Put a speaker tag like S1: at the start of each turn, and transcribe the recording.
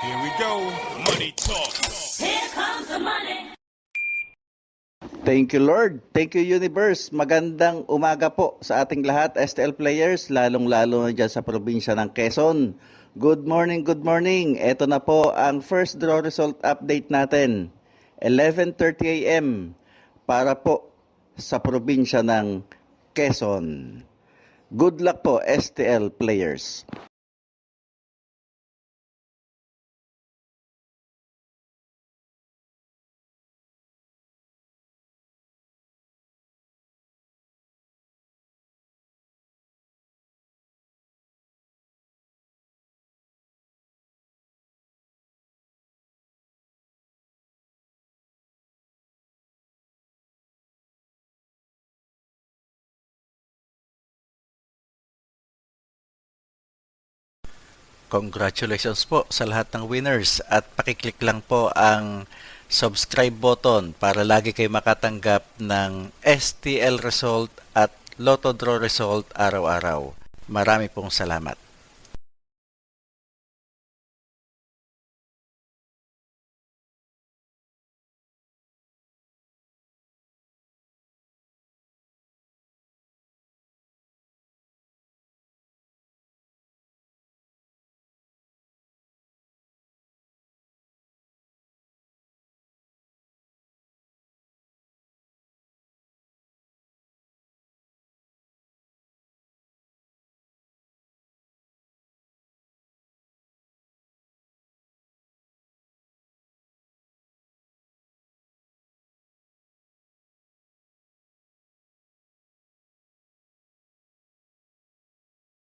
S1: Here we go. Money talk.
S2: Here comes the money.
S3: Thank you, Lord. Thank you, Universe. Magandang umaga po sa ating lahat, STL players, lalong-lalo na dyan sa probinsya ng Quezon. Good morning, good morning. Ito na po ang first draw result update natin. 11:30 a.m. para po sa probinsya ng Quezon. Good luck po, STL players. Congratulations po sa lahat ng winners at pakiclick lang po ang subscribe button para lagi kayo makatanggap ng STL result at Lotto Draw result araw-araw. Marami pong salamat.